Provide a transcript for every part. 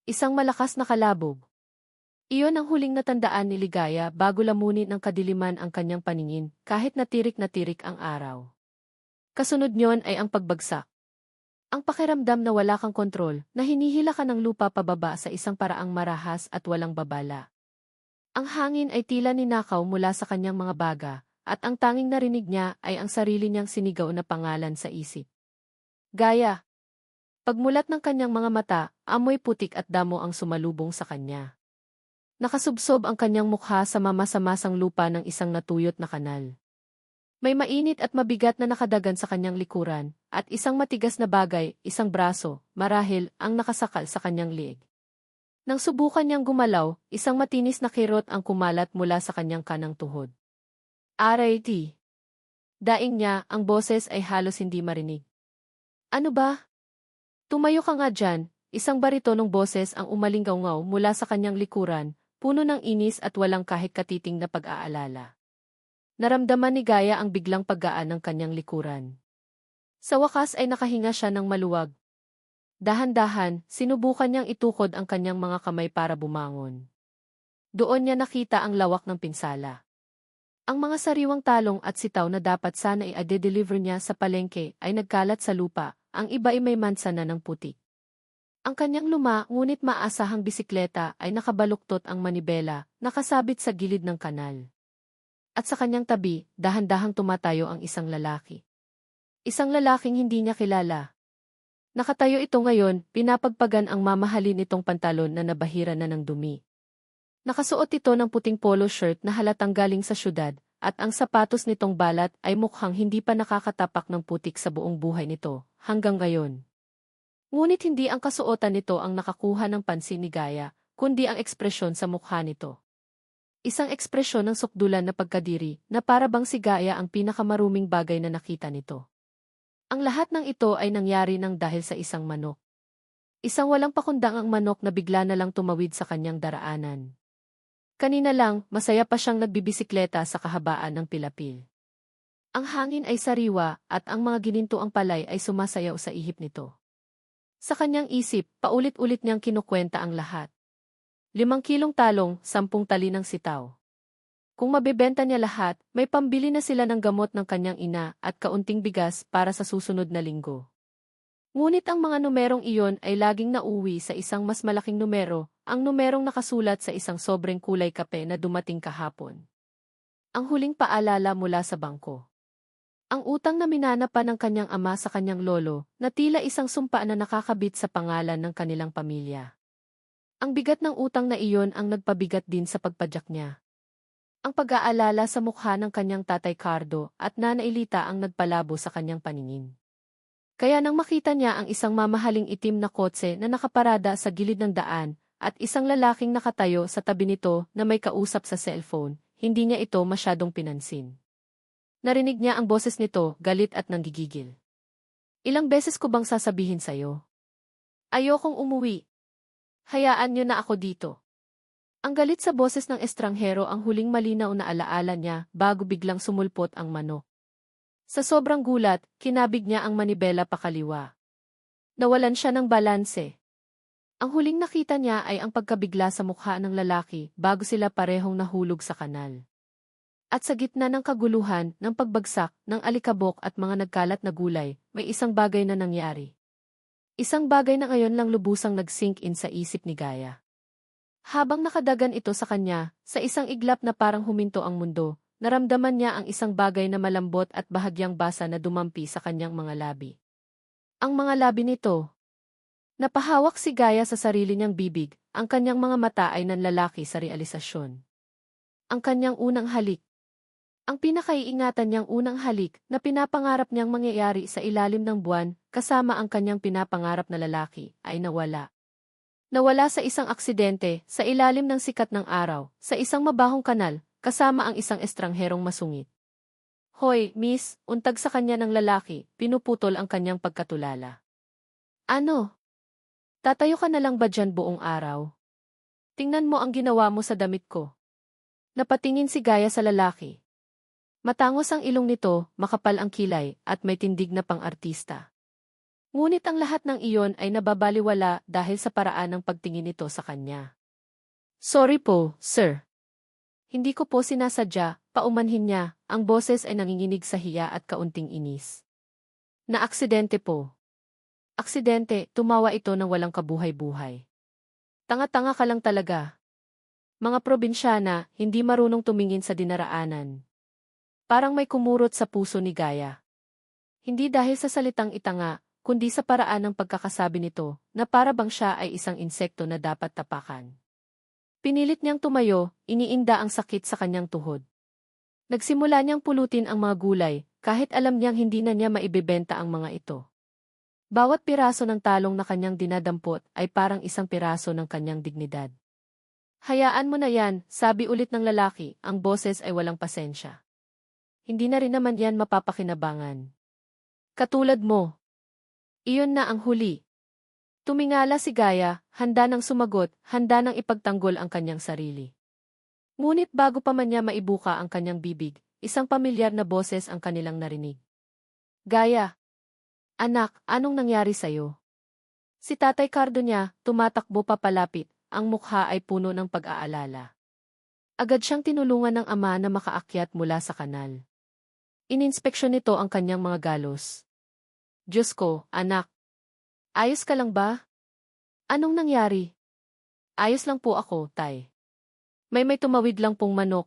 Isang malakas na kalabog. Iyon ang huling natandaan ni Ligaya bago lamunin ng kadiliman ang kanyang paningin, kahit na tirik ang araw. Kasunod niyon ay ang pagbagsak. Ang pakiramdam na wala kang kontrol, na hinihila ka ng lupa pababa sa isang paraang marahas at walang babala. Ang hangin ay tila ninakaw mula sa kanyang mga baga, at ang tanging narinig niya ay ang sarili niyang sinigaw na pangalan sa isip. Gaya. Pagmulat ng kanyang mga mata, amoy putik at damo ang sumalubong sa kanya. Nakasubsob ang kanyang mukha sa mamasa-masang lupa ng isang natuyot na kanal. May mainit at mabigat na nakadagan sa kanyang likuran, at isang matigas na bagay, isang braso, marahil, ang nakasakal sa kanyang liig. Nang subukan niyang gumalaw, isang matinis na kirot ang kumalat mula sa kanyang kanang tuhod. RIT. Daing niya, ang boses ay halos hindi marinig. Ano ba? Tumayo ka nga dyan, isang baritonong boses ang umalinggaw-ngaw mula sa kanyang likuran, puno ng inis at walang kahit katiting na pag-aalala. Naramdaman ni Gaya ang biglang paggaan ng kanyang likuran. Sa wakas ay nakahinga siya ng maluwag. Dahan-dahan, sinubukan niyang itukod ang kanyang mga kamay para bumangon. Doon niya nakita ang lawak ng pinsala. Ang mga sariwang talong at sitaw na dapat sana i-deliver niya sa palengke ay nagkalat sa lupa, ang iba ay may mansana ng putik. Ang kanyang luma ngunit maasahang bisikleta ay nakabaluktot ang manibela, nakasabit sa gilid ng kanal. At sa kanyang tabi, dahan-dahang tumatayo ang isang lalaki. Isang lalaking hindi niya kilala. Nakatayo ito ngayon, pinapagpagan ang mamahalin nitong pantalon na nabahira na ng dumi. Nakasuot ito ng puting polo shirt na halatang galing sa syudad, at ang sapatos nitong balat ay mukhang hindi pa nakakatapak ng putik sa buong buhay nito, hanggang ngayon. Ngunit hindi ang kasuotan nito ang nakakuha ng pansin ni Gaya, kundi ang ekspresyon sa mukha nito. Isang ekspresyon ng sukdulan na pagkadiri, na para bang si Gaya ang pinakamaruming bagay na nakita nito. Ang lahat ng ito ay nangyari nang dahil sa isang manok. Isang walang pakundangang manok na bigla na lang tumawid sa kanyang daraanan. Kanina lang, masaya pa siyang nagbibisikleta sa kahabaan ng pilapil. Ang hangin ay sariwa, at ang mga ginintuang palay ay sumasayaw sa ihip nito. Sa kanyang isip, paulit-ulit niyang kinukwenta ang lahat. 5 kilong talong, 10 tali ng sitaw. Kung mabebenta niya lahat, may pambili na sila ng gamot ng kanyang ina at kaunting bigas para sa susunod na linggo. Ngunit ang mga numerong iyon ay laging nauwi sa isang mas malaking numero, ang numerong nakasulat sa isang sobreng kulay kape na dumating kahapon. Ang huling paalala mula sa bangko. Ang utang na minana pa ng kanyang ama sa kanyang lolo, na tila isang sumpa na nakakabit sa pangalan ng kanilang pamilya. Ang bigat ng utang na iyon ang nagpabigat din sa pagpadyak niya. Ang pag-aalala sa mukha ng kanyang tatay Cardo at Nana Elita ang nagpalabo sa kanyang paningin. Kaya nang makita niya ang isang mamahaling itim na kotse na nakaparada sa gilid ng daan, at isang lalaking nakatayo sa tabi nito na may kausap sa cellphone, hindi niya ito masyadong pinansin. Narinig niya ang boses nito, galit at nanggigigil. Ilang beses ko bang sasabihin sa'yo? Ayokong umuwi. Hayaan niyo na ako dito. Ang galit sa boses ng estranghero ang huling malinaw na alaala niya bago biglang sumulpot ang manok. Sa sobrang gulat, kinabig niya ang manibela pakaliwa. Nawalan siya ng balanse. Ang huling nakita niya ay ang pagkabigla sa mukha ng lalaki bago sila parehong nahulog sa kanal. At sa gitna ng kaguluhan, ng pagbagsak, ng alikabok at mga nagkalat na gulay, may isang bagay na nangyari. Isang bagay na ngayon lang lubusang nag-sink in sa isip ni Gaya. Habang nakadagan ito sa kanya, sa isang iglap na parang huminto ang mundo, naramdaman niya ang isang bagay na malambot at bahagyang basa na dumampi sa kanyang mga labi. Ang mga labi nito. Napahawak si Gaya sa sarili niyang bibig, ang kanyang mga mata ay nanlalaki sa realisasyon. Ang kanyang unang halik. Ang pinakaiingatan niyang unang halik na pinapangarap niyang mangyayari sa ilalim ng buwan, kasama ang kanyang pinapangarap na lalaki, ay nawala. Nawala sa isang aksidente, sa ilalim ng sikat ng araw, sa isang mabahong kanal, kasama ang isang estrangherong masungit. Hoy, miss, untag sa kanya ng lalaki, pinuputol ang kanyang pagkatulala. Ano? Tatayo ka na lang ba dyan buong araw? Tingnan mo ang ginawa mo sa damit ko. Napatingin si Gaya sa lalaki. Matangos ang ilong nito, makapal ang kilay, at may tindig na pang-artista. Ngunit ang lahat ng iyon ay nababaliwala dahil sa paraan ng pagtingin nito sa kanya. Sorry po, sir. Hindi ko po sinasadya, paumanhin niya, ang boses ay nanginginig sa hiya at kaunting inis. Na-aksidente po. Aksidente, tumawa ito ng walang kabuhay-buhay. Tanga-tanga ka lang talaga. Mga probinsyana, hindi marunong tumingin sa dinaraanan. Parang may kumurot sa puso ni Gaya. Hindi dahil sa salitang itanga, kundi sa paraan ng pagkakasabi nito, na para bang siya ay isang insekto na dapat tapakan. Pinilit niyang tumayo, iniinda ang sakit sa kanyang tuhod. Nagsimula niyang pulutin ang mga gulay, kahit alam niyang hindi na niya maibebenta ang mga ito. Bawat piraso ng talong na kanyang dinadampot ay parang isang piraso ng kanyang dignidad. Hayaan mo na yan, sabi ulit ng lalaki, ang boses ay walang pasensya. Hindi na rin naman yan mapapakinabangan. Katulad mo. Iyon na ang huli. Tumingala si Gaya, handa nang sumagot, handa nang ipagtanggol ang kanyang sarili. Ngunit bago pa man niya maibuka ang kanyang bibig, isang pamilyar na boses ang kanilang narinig. Gaya. Anak, anong nangyari sa'yo? Si Tatay Cardo niya, tumatakbo papalapit, ang mukha ay puno ng pag-aalala. Agad siyang tinulungan ng ama na makaakyat mula sa kanal. Ininspeksyon nito ang kanyang mga galos. Diyos ko, anak. Ayos ka lang ba? Anong nangyari? Ayos lang po ako, Tay. May tumawid lang pong manok.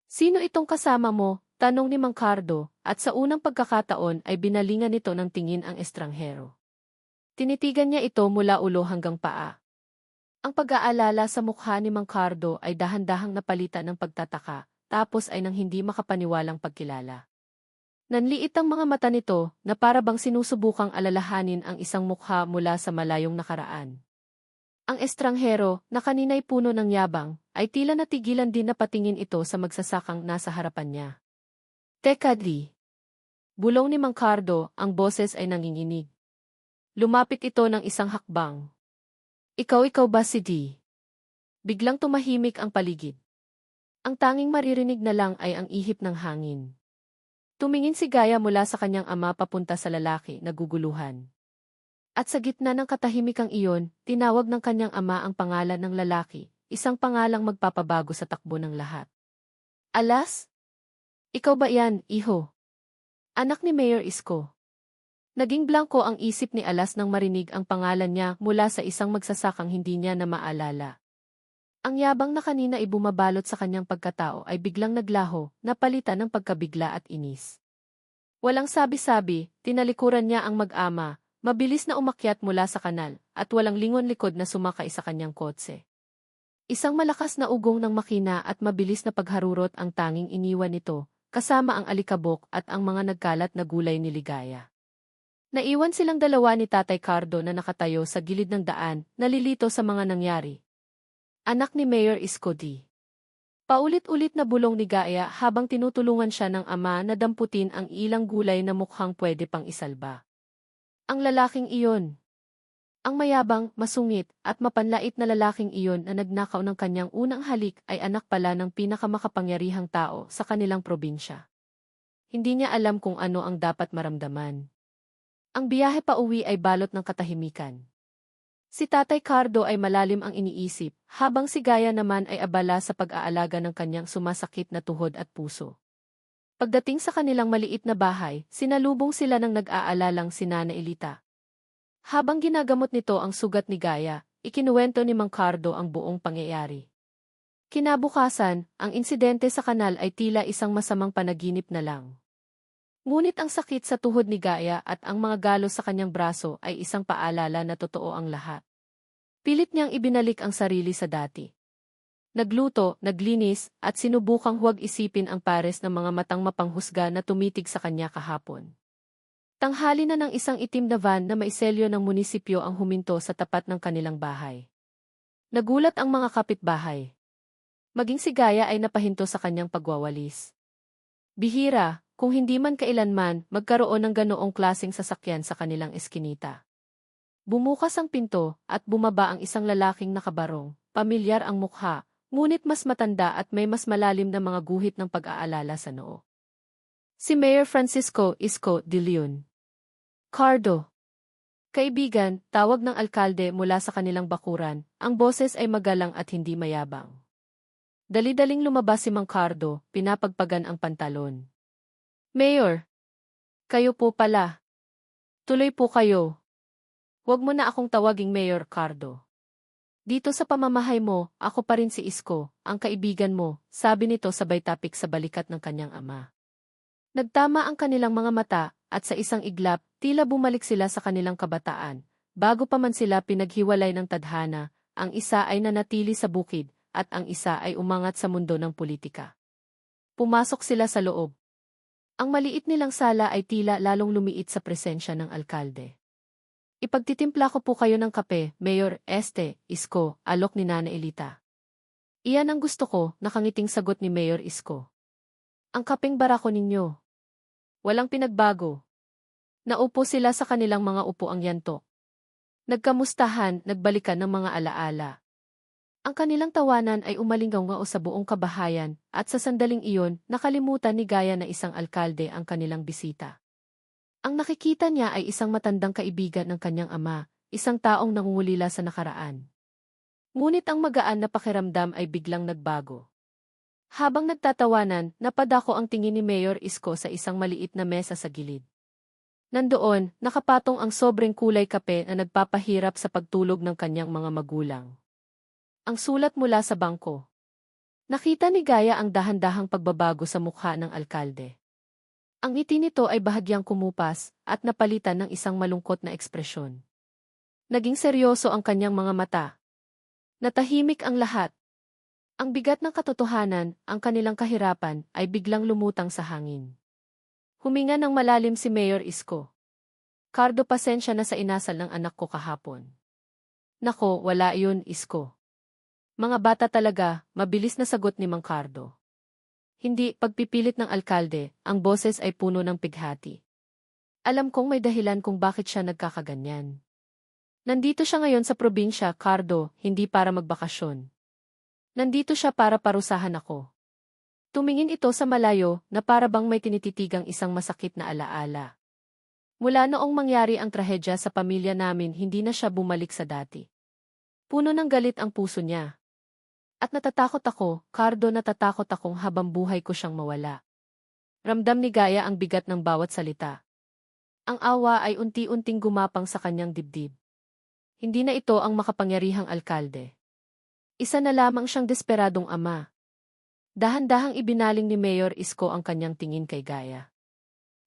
Sino itong kasama mo? Tanong ni Mang Cardo, at sa unang pagkakataon ay binalingan nito ng tingin ang estranghero. Tinitigan niya ito mula ulo hanggang paa. Ang pag-aalala sa mukha ni Mang Cardo ay dahan-dahang napalitan ng pagtataka, tapos ay nang hindi makapaniwalang pagkilala. Nanliit ang mga mata nito na para bang sinusubukang alalahanin ang isang mukha mula sa malayong nakaraan. Ang estranghero, na kanina'y puno ng yabang, ay tila natigilan din na patingin ito sa magsasakang nasa harapan niya. Teka di. Bulong ni Mang Cardo, ang boses ay nanginginig. Lumapit ito ng isang hakbang. Ikaw ba si Di? Biglang tumahimik ang paligid. Ang tanging maririnig na lang ay ang ihip ng hangin. Tumingin si Gaya mula sa kanyang ama papunta sa lalaki, naguguluhan. At sa gitna ng katahimikang iyon, tinawag ng kanyang ama ang pangalan ng lalaki, isang pangalang magpapabago sa takbo ng lahat. Alas? Ikaw ba yan, iho? Anak ni Mayor Isko. Naging blanko ang isip ni Alas nang marinig ang pangalan niya mula sa isang magsasakang hindi niya na maalala. Ang yabang na kanina ay bumabalot sa kanyang pagkatao ay biglang naglaho, napalitan ng pagkabigla at inis. Walang sabi-sabi, tinalikuran niya ang mag-ama, mabilis na umakyat mula sa kanal, at walang lingon likod na sumakay sa kanyang kotse. Isang malakas na ugong ng makina at mabilis na pagharurot ang tanging iniwan nito, kasama ang alikabok at ang mga nagkalat na gulay ni Ligaya. Naiwan silang dalawa ni Tatay Cardo na nakatayo sa gilid ng daan, nalilito sa mga nangyari. Anak ni Mayor Isko di. Paulit-ulit na bulong ni Gaya habang tinutulungan siya ng ama na damputin ang ilang gulay na mukhang pwede pang isalba. Ang lalaking iyon. Ang mayabang, masungit, at mapanlait na lalaking iyon na nagnakaw ng kanyang unang halik ay anak pala ng pinakamakapangyarihang tao sa kanilang probinsya. Hindi niya alam kung ano ang dapat maramdaman. Ang biyahe pa uwi ay balot ng katahimikan. Si Tatay Cardo ay malalim ang iniisip, habang si Gaya naman ay abala sa pag-aalaga ng kanyang sumasakit na tuhod at puso. Pagdating sa kanilang maliit na bahay, sinalubong sila ng nag-aalalang si Nana Elita. Habang ginagamot nito ang sugat ni Gaya, ikinuwento ni Mang Cardo ang buong pangyayari. Kinabukasan, ang insidente sa kanal ay tila isang masamang panaginip na lang. Ngunit ang sakit sa tuhod ni Gaya at ang mga galos sa kanyang braso ay isang paalala na totoo ang lahat. Pilit niyang ibinalik ang sarili sa dati. Nagluto, naglinis, at sinubukang huwag isipin ang pares ng mga matang mapanghusga na tumitig sa kanya kahapon. Tanghali na ng isang itim na van na maiselyo ng munisipyo ang huminto sa tapat ng kanilang bahay. Nagulat ang mga kapitbahay. Maging si Gaya ay napahinto sa kanyang pagwawalis. Bihira, kung hindi man kailanman, magkaroon ng ganoong klaseng sasakyan sa kanilang eskinita. Bumukas ang pinto, at bumaba ang isang lalaking nakabarong, pamilyar ang mukha, ngunit mas matanda at may mas malalim na mga guhit ng pag-aalala sa noo. Si Mayor Francisco Isko de Leon. Cardo. Kaibigan, tawag ng alkalde mula sa kanilang bakuran, ang boses ay magalang at hindi mayabang. Dali-daling lumabas si Mang Cardo, pinapagpagan ang pantalon. Mayor! Kayo po pala. Tuloy po kayo. Huwag mo na akong tawaging Mayor Cardo. Dito sa pamamahay mo, ako pa rin si Isko, ang kaibigan mo, sabi nito sabay tapik sa balikat ng kanyang ama. Nagtama ang kanilang mga mata, at sa isang iglap, tila bumalik sila sa kanilang kabataan. Bago pa man sila pinaghiwalay ng tadhana, ang isa ay nanatili sa bukid, at ang isa ay umangat sa mundo ng politika. Pumasok sila sa loob. Ang maliit nilang sala ay tila lalong lumiit sa presensya ng alkalde. Ipagtitimpla ko po kayo ng kape, Mayor Isko, alok ni Nana Elita. Iyan ang gusto ko, nakangiting sagot ni Mayor Isko. Ang kapeng barako ninyo. Walang pinagbago. Naupo sila sa kanilang mga upuang yanto. Nagkamustahan, nagbalikan ng mga alaala. Ang kanilang tawanan ay umalingaw-ngao sa buong kabahayan, at sa sandaling iyon, nakalimutan ni Gaya na isang alkalde ang kanilang bisita. Ang nakikita niya ay isang matandang kaibigan ng kanyang ama, isang taong nangungulila sa nakaraan. Ngunit ang magaan na pakiramdam ay biglang nagbago. Habang nagtatawanan, napadako ang tingin ni Mayor Isko sa isang maliit na mesa sa gilid. Nandoon, nakapatong ang sobrang kulay kape na nagpapahirap sa pagtulog ng kanyang mga magulang. Ang sulat mula sa bangko. Nakita ni Gaya ang dahan-dahang pagbabago sa mukha ng alkalde. Ang ngiti nito ay bahagyang kumupas at napalitan ng isang malungkot na ekspresyon. Naging seryoso ang kanyang mga mata. Natahimik ang lahat. Ang bigat ng katotohanan, ang kanilang kahirapan, ay biglang lumutang sa hangin. Huminga ng malalim si Mayor Isko. Cardo, pasensya na sa inasal ng anak ko kahapon. Nako, wala yun, Isko. Mga bata talaga, mabilis na sagot ni Mang Cardo. Hindi, pagpipilit ng alkalde, ang boses ay puno ng pighati. Alam kong may dahilan kung bakit siya nagkakaganyan. Nandito siya ngayon sa probinsya, Cardo, hindi para magbakasyon. Nandito siya para parusahan ako. Tumingin ito sa malayo na para bang may tinititigang isang masakit na alaala. Mula noong mangyari ang trahedya sa pamilya namin, hindi na siya bumalik sa dati. Puno ng galit ang puso niya. At natatakot ako, Cardo, natatakot akong habang buhay ko siyang mawala. Ramdam ni Gaya ang bigat ng bawat salita. Ang awa ay unti-unting gumapang sa kanyang dibdib. Hindi na ito ang makapangyarihang alkalde. Isa na lamang siyang desperadong ama. Dahan-dahang ibinaling ni Mayor Isko ang kanyang tingin kay Gaya.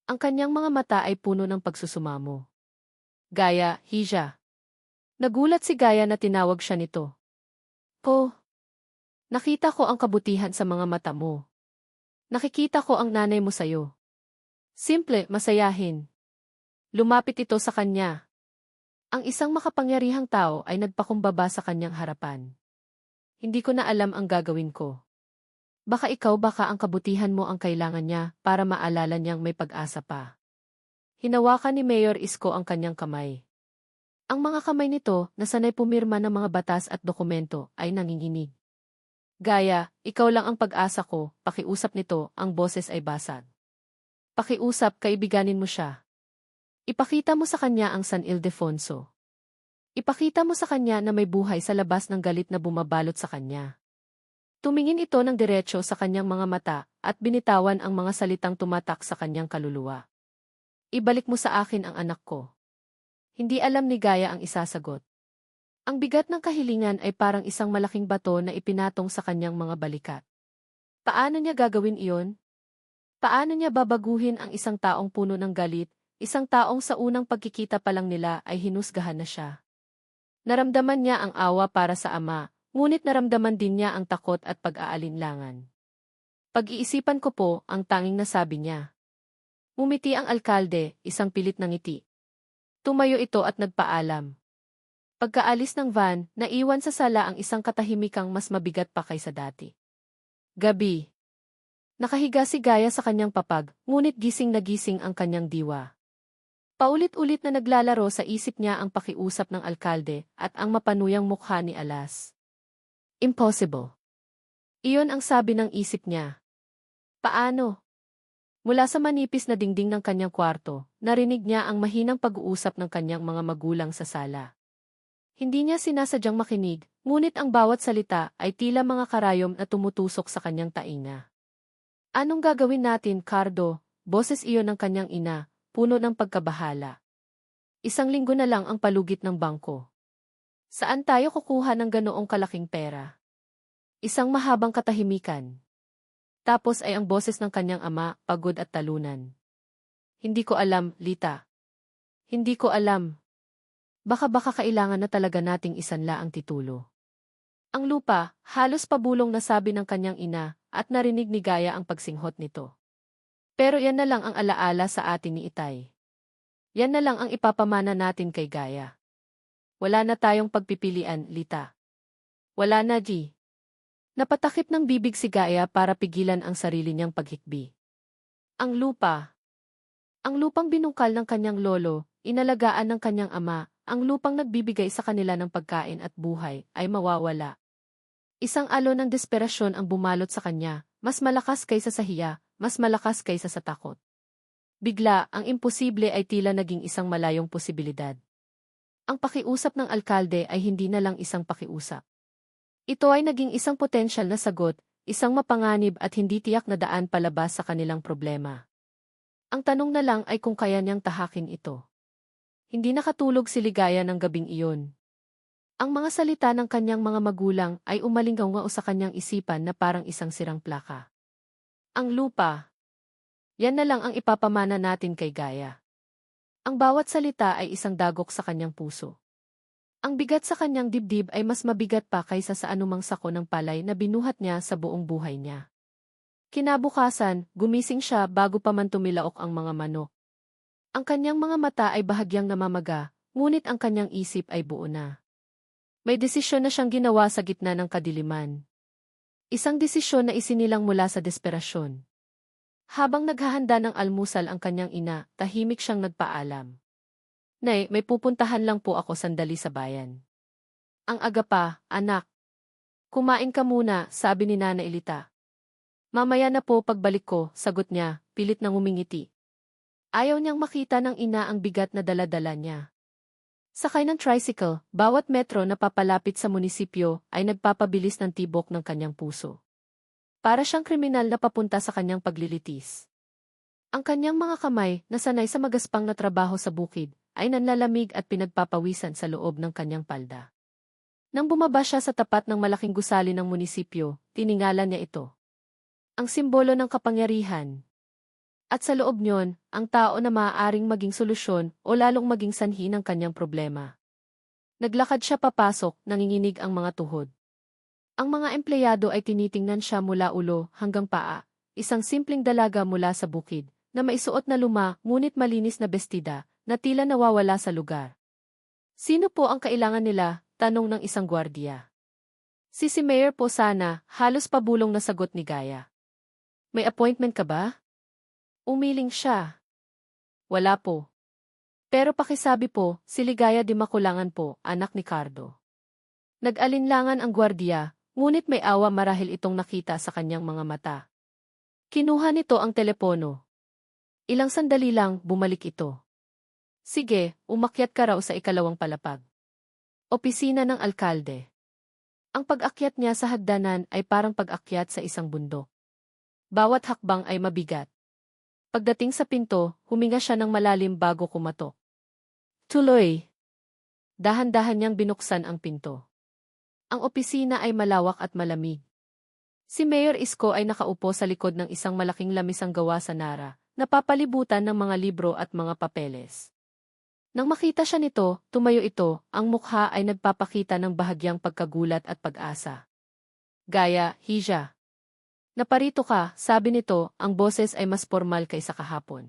Ang kanyang mga mata ay puno ng pagsusumamo. Gaya, Hija. Nagulat si Gaya na tinawag siya nito. Po. Nakita ko ang kabutihan sa mga mata mo. Nakikita ko ang nanay mo sayo. Simple, masayahin. Lumapit ito sa kanya. Ang isang makapangyarihang tao ay nagpakumbaba sa kanyang harapan. Hindi ko na alam ang gagawin ko. Baka ang kabutihan mo ang kailangan niya para maalala niyang may pag-asa pa. Hinawakan ni Mayor Isko ang kanyang kamay. Ang mga kamay nito, na sanay pumirma ng mga batas at dokumento, ay nanginginig. Gaya, ikaw lang ang pag-asa ko, pakiusap nito, ang boses ay basag. Pakiusap, kaibiganin mo siya. Ipakita mo sa kanya ang San Ildefonso. Ipakita mo sa kanya na may buhay sa labas ng galit na bumabalot sa kanya. Tumingin ito ng diretso sa kanyang mga mata, at binitawan ang mga salitang tumatak sa kanyang kaluluwa. Ibalik mo sa akin ang anak ko. Hindi alam ni Gaya ang isasagot. Ang bigat ng kahilingan ay parang isang malaking bato na ipinatong sa kanyang mga balikat. Paano niya gagawin iyon? Paano niya babaguhin ang isang taong puno ng galit, isang taong sa unang pagkikita pa lang nila ay hinusgahan na siya? Naramdaman niya ang awa para sa ama, ngunit naramdaman din niya ang takot at pag-aalinlangan. Pag-iisipan ko po, ang tanging nasabi niya. Ngumiti ang alkalde, isang pilit na ngiti. Tumayo ito at nagpaalam. Pagkaalis ng van, naiwan sa sala ang isang katahimikang mas mabigat pa kaysa dati. Gabi. Nakahiga si Gaya sa kanyang papag, ngunit gising na gising ang kanyang diwa. Paulit-ulit na naglalaro sa isip niya ang pakiusap ng alkalde at ang mapanuyang mukha ni Alas. Impossible. Iyon ang sabi ng isip niya. Paano? Mula sa manipis na dingding ng kanyang kwarto, narinig niya ang mahinang pag-uusap ng kanyang mga magulang sa sala. Hindi niya sinasadyang makinig, ngunit ang bawat salita ay tila mga karayom na tumutusok sa kanyang tainga. Anong gagawin natin, Cardo? Boses iyon ng kanyang ina, puno ng pagkabahala. 1 linggo na lang ang palugit ng bangko. Saan tayo kukuha ng ganoong kalaking pera? Isang mahabang katahimikan. Tapos ay ang boses ng kanyang ama, pagod at talunan. Hindi ko alam, Lita. Hindi ko alam. Baka kailangan na talaga nating isanla ang titulo. Ang lupa, halos pabulong na sabi ng kanyang ina, at narinig ni Gaya ang pagsinghot nito. Pero yan na lang ang alaala sa atin ni Itay. Yan na lang ang ipapamana natin kay Gaya. Wala na tayong pagpipilian, Lita. Wala na, G. Napatakip ng bibig si Gaya para pigilan ang sarili niyang paghikbi. Ang lupa. Ang lupang binungkal ng kanyang lolo, inalagaan ng kanyang ama, ang lupang nagbibigay sa kanila ng pagkain at buhay, ay mawawala. Isang alon ng desperasyon ang bumalot sa kanya, mas malakas kaysa sa hiya, mas malakas kaysa sa takot. Bigla, ang imposible ay tila naging isang malayong posibilidad. Ang pakiusap ng alkalde ay hindi na lang isang pakiusap. Ito ay naging isang potensyal na sagot, isang mapanganib at hindi tiyak na daan palabas sa kanilang problema. Ang tanong na lang ay kung kaya niyang tahakin ito. Hindi nakatulog si Ligaya ng gabing iyon. Ang mga salita ng kanyang mga magulang ay umalinggaw sa kanyang isipan na parang isang sirang plaka. Ang lupa. Yan na lang ang ipapamana natin kay Gaya. Ang bawat salita ay isang dagok sa kanyang puso. Ang bigat sa kanyang dibdib ay mas mabigat pa kaysa sa anumang sako ng palay na binuhat niya sa buong buhay niya. Kinabukasan, gumising siya bago pa man tumilaok ang mga manok. Ang kanyang mga mata ay bahagyang namamaga, ngunit ang kanyang isip ay buo na. May desisyon na siyang ginawa sa gitna ng kadiliman. Isang desisyon na isinilang mula sa desperasyon. Habang naghahanda ng almusal ang kanyang ina, tahimik siyang nagpaalam. Nay, may pupuntahan lang po ako sandali sa bayan. Ang aga pa, anak. Kumain ka muna, sabi ni Nana Elita. Mamaya na po pagbalik ko, sagot niya, pilit nang umingiti. Ayaw niyang makita ng ina ang bigat na dala-dala niya. Sakay ng tricycle, bawat metro na papalapit sa munisipyo ay nagpapabilis ng tibok ng kanyang puso. Para siyang kriminal na papunta sa kanyang paglilitis. Ang kanyang mga kamay, na sanay sa magaspang na trabaho sa bukid, ay nanlalamig at pinagpapawisan sa loob ng kanyang palda. Nang bumaba siya sa tapat ng malaking gusali ng munisipyo, tiningalan niya ito. Ang simbolo ng kapangyarihan. At sa loob niyon, ang tao na maaaring maging solusyon o lalong maging sanhi ng kanyang problema. Naglakad siya papasok, nanginginig ang mga tuhod. Ang mga empleyado ay tinitingnan siya mula ulo hanggang paa, isang simpleng dalaga mula sa bukid, na maisuot na luma ngunit malinis na bestida, na tila nawawala sa lugar. Sino po ang kailangan nila? Tanong ng isang gwardiya. Si Mayor po sana, halos pabulong na sagot ni Gaya. May appointment ka ba? Umiling siya. Wala po. Pero pakisabi po, si Ligaya di Makulangan po, anak ni Cardo. Nag-alinlangan ang gwardiya, ngunit may awa marahil itong nakita sa kanyang mga mata. Kinuha nito ang telepono. Ilang sandali lang, bumalik ito. Sige, umakyat ka raw sa 2 palapag. Opisina ng alkalde. Ang pag-akyat niya sa hagdanan ay parang pag-akyat sa isang bundok. Bawat hakbang ay mabigat. Pagdating sa pinto, huminga siya ng malalim bago kumatok. Tuloy. Dahan-dahan niyang binuksan ang pinto. Ang opisina ay malawak at malamig. Si Mayor Isko ay nakaupo sa likod ng isang malaking lamisang gawa sa Nara, napapalibutan ng mga libro at mga papeles. Nang makita siya nito, tumayo ito, ang mukha ay nagpapakita ng bahagyang pagkagulat at pag-asa. Gaya, Hija. Naparito ka, sabi nito, ang boses ay mas formal kaysa kahapon.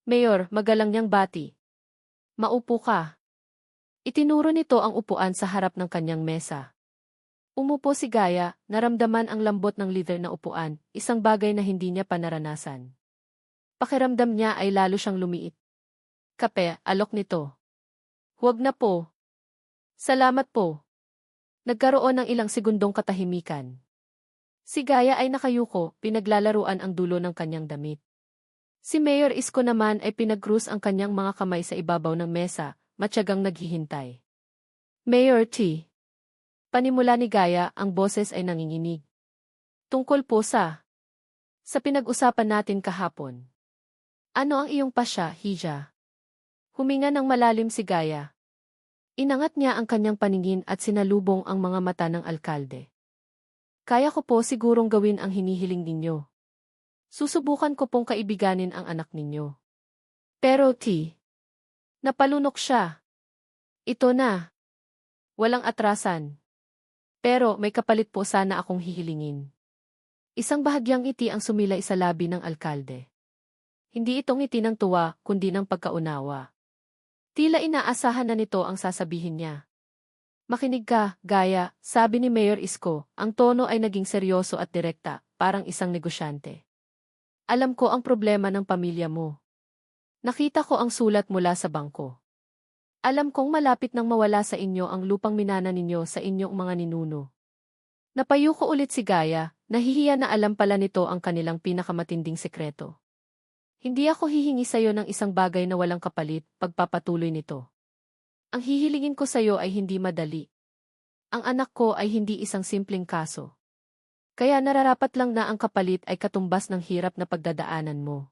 Mayor, magalang niyang bati. Maupo ka. Itinuro nito ang upuan sa harap ng kanyang mesa. Umupo si Gaya, naramdaman ang lambot ng leather na upuan, isang bagay na hindi niya pa naranasan. Pakiramdam niya ay lalo siyang lumiit. Kape, alok nito. Huwag na po. Salamat po. Nagkaroon ng ilang segundong katahimikan. Si Gaya ay nakayuko, pinaglalaruan ang dulo ng kanyang damit. Si Mayor Isko naman ay pinag-cruise ang kanyang mga kamay sa ibabaw ng mesa, matyagang naghihintay. Mayor T. Panimula ni Gaya, ang boses ay nanginginig. Tungkol po sa pinag-usapan natin kahapon. Ano ang iyong pasya, Hija? Huminga ng malalim si Gaya. Inangat niya ang kanyang paningin at sinalubong ang mga mata ng alkalde. Kaya ko po sigurong gawin ang hinihiling ninyo. Susubukan ko pong kaibiganin ang anak ninyo. Pero T. Napalunok siya. Ito na. Walang atrasan. Pero may kapalit po sana akong hihilingin. Isang bahagyang ngiti ang sumilay sa labi ng alkalde. Hindi ito ngiti ng tuwa, kundi ng pagkaunawa. Tila inaasahan na nito ang sasabihin niya. Makinig ka, Gaya, sabi ni Mayor Isko, ang tono ay naging seryoso at direkta, parang isang negosyante. Alam ko ang problema ng pamilya mo. Nakita ko ang sulat mula sa bangko. Alam kong malapit nang mawala sa inyo ang lupang minana ninyo sa inyong mga ninuno. Napayuko ulit si Gaya, nahihiya na alam pala nito ang kanilang pinakamatinding sekreto. Hindi ako hihingi sa iyo ng isang bagay na walang kapalit, pagpapatuloy nito. Ang hihilingin ko sa iyo ay hindi madali. Ang anak ko ay hindi isang simpleng kaso. Kaya nararapat lang na ang kapalit ay katumbas ng hirap na pagdadaanan mo.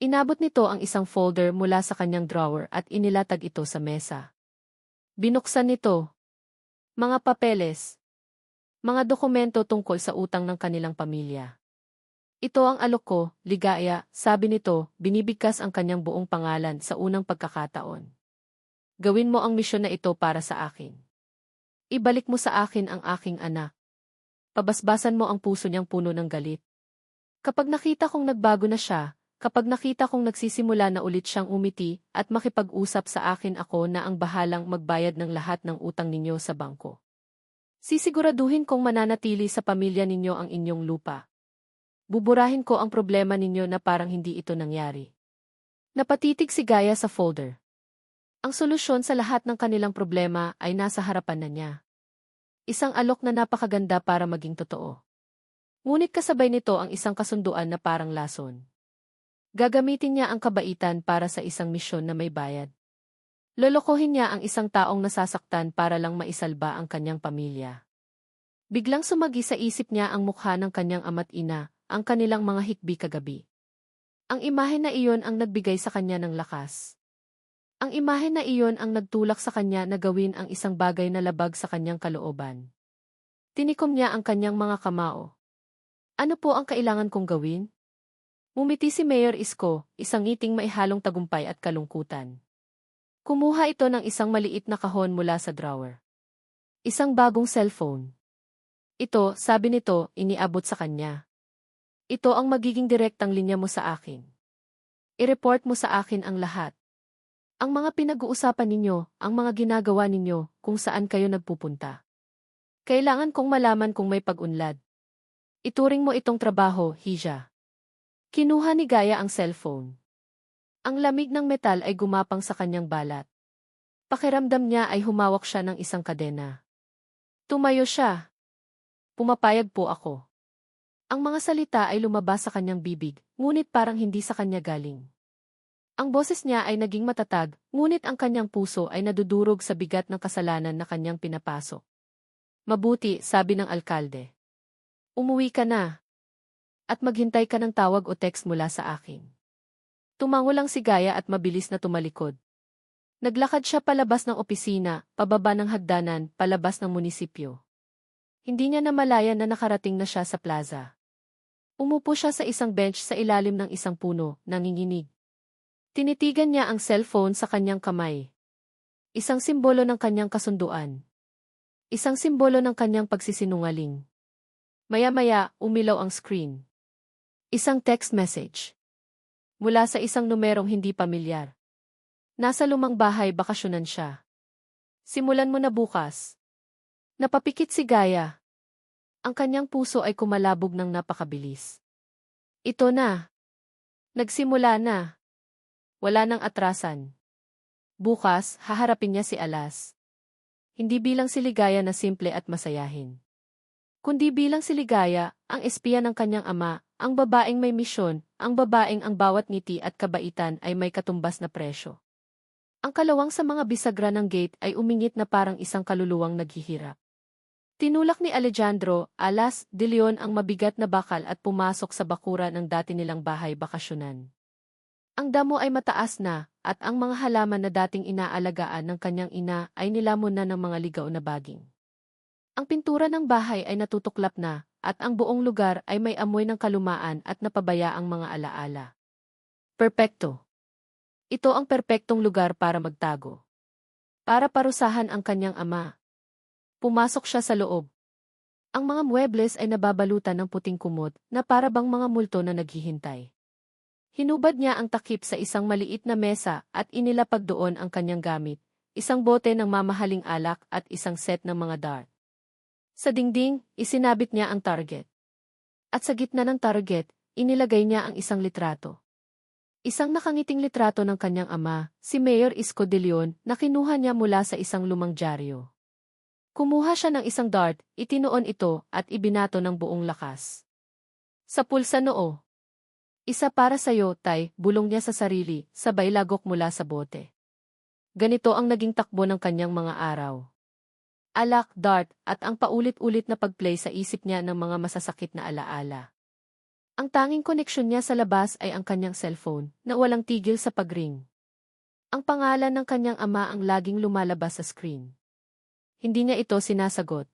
Inabot nito ang isang folder mula sa kanyang drawer at inilatag ito sa mesa. Binuksan nito. Mga papeles. Mga dokumento tungkol sa utang ng kanilang pamilya. Ito ang alok ko, Ligaya, sabi nito, binibigkas ang kanyang buong pangalan sa unang pagkakataon. Gawin mo ang misyon na ito para sa akin. Ibalik mo sa akin ang aking anak. Pabasbasan mo ang puso niyang puno ng galit. Kapag nakita kong nagbago na siya, kapag nakita kong nagsisimula na ulit siyang umiti at makipag-usap sa akin ako na ang bahalang magbayad ng lahat ng utang ninyo sa bangko. Sisiguraduhin kong mananatili sa pamilya ninyo ang inyong lupa. Buburahin ko ang problema ninyo na parang hindi ito nangyari. Napatitig si Gaya sa folder. Ang solusyon sa lahat ng kanilang problema ay nasa harapan na niya. Isang alok na napakaganda para maging totoo. Ngunit kasabay nito ang isang kasunduan na parang lason. Gagamitin niya ang kabaitan para sa isang misyon na may bayad. Lolokohin niya ang isang taong nasasaktan para lang maisalba ang kanyang pamilya. Biglang sumagi sa isip niya ang mukha ng kanyang ama't ina, ang kanilang mga hikbi kagabi. Ang imahe na iyon ang nagbigay sa kanya ng lakas. Ang imahe na iyon ang nagtulak sa kanya na gawin ang isang bagay na labag sa kanyang kalooban. Tinikom niya ang kanyang mga kamao. Ano po ang kailangan kong gawin? Ngumiti si Mayor Isko, isang ngiting maihalong tagumpay at kalungkutan. Kumuha ito ng isang maliit na kahon mula sa drawer. Isang bagong cellphone. Ito, sabi nito, iniabot sa kanya. Ito ang magiging direktang linya mo sa akin. I-report mo sa akin ang lahat. Ang mga pinag-uusapan ninyo, ang mga ginagawa ninyo, kung saan kayo nagpupunta. Kailangan kong malaman kung may pag-unlad. Ituring mo itong trabaho, Hija. Kinuha ni Gaya ang cellphone. Ang lamig ng metal ay gumapang sa kanyang balat. Pakiramdam niya ay humawak siya ng isang kadena. Tumayo siya. Pumapayag po ako. Ang mga salita ay lumabas sa kanyang bibig, ngunit parang hindi sa kanya galing. Ang boses niya ay naging matatag, ngunit ang kanyang puso ay nadudurog sa bigat ng kasalanan na kanyang pinapasok. Mabuti, sabi ng alkalde. Umuwi ka na. At maghintay ka ng tawag o text mula sa akin. Tumango lang si Gaya at mabilis na tumalikod. Naglakad siya palabas ng opisina, pababa ng hagdanan, palabas ng munisipyo. Hindi niya namalayan na nakarating na siya sa plaza. Umupo siya sa isang bench sa ilalim ng isang puno, nanginginig. Tinitigan niya ang cellphone sa kanyang kamay. Isang simbolo ng kanyang kasunduan. Isang simbolo ng kanyang pagsisinungaling. Maya-maya, umilaw ang screen. Isang text message. Mula sa isang numerong hindi pamilyar. Nasa lumang bahay, bakasyonan siya. Simulan mo na bukas. Napapikit si Gaya. Ang kanyang puso ay kumalabog ng napakabilis. Ito na. Nagsimula na. Wala nang atrasan. Bukas, haharapin niya si Alas. Hindi bilang si Ligaya na simple at masayahin. kundi bilang si Ligaya, ang espiya ng kanyang ama, ang babaeng may misyon, ang babaeng ang bawat ngiti at kabaitan ay may katumbas na presyo. Ang kalawang sa mga bisagra ng gate ay umingit na parang isang kaluluwang naghihirap. Tinulak ni Alejandro Alas de Leon ang mabigat na bakal at pumasok sa bakuran ng dati nilang bahay bakasyonan. Ang damo ay mataas na, at ang mga halaman na dating inaalagaan ng kanyang ina ay nilamon na ng mga ligaw na baging. Ang pintura ng bahay ay natutuklap na, at ang buong lugar ay may amoy ng kalumaan at napabayaang mga alaala. Perpekto. Ito ang perpektong lugar para magtago. Para parusahan ang kanyang ama. Pumasok siya sa loob. Ang mga muebles ay nababalutan ng puting kumot na para bang mga multo na naghihintay. Hinubad niya ang takip sa isang maliit na mesa at inilapag doon ang kanyang gamit, isang bote ng mamahaling alak at isang set ng mga dart. Sa dingding, isinabit niya ang target. At sa gitna ng target, inilagay niya ang isang litrato. Isang nakangiting litrato ng kanyang ama, si Mayor Isko de Leon, na kinuha niya mula sa isang lumang dyaryo. Kumuha siya ng isang dart, itinuon ito, at ibinato ng buong lakas. Sa pulsa noo. Isa para sa'yo, Tay, bulong niya sa sarili, sabay lagok mula sa bote. Ganito ang naging takbo ng kanyang mga araw. Alak, dart, at ang paulit-ulit na pagplay sa isip niya ng mga masasakit na alaala. Ang tanging koneksyon niya sa labas ay ang kanyang cellphone, na walang tigil sa pagring. Ang pangalan ng kanyang ama ang laging lumalabas sa screen. Hindi niya ito sinasagot.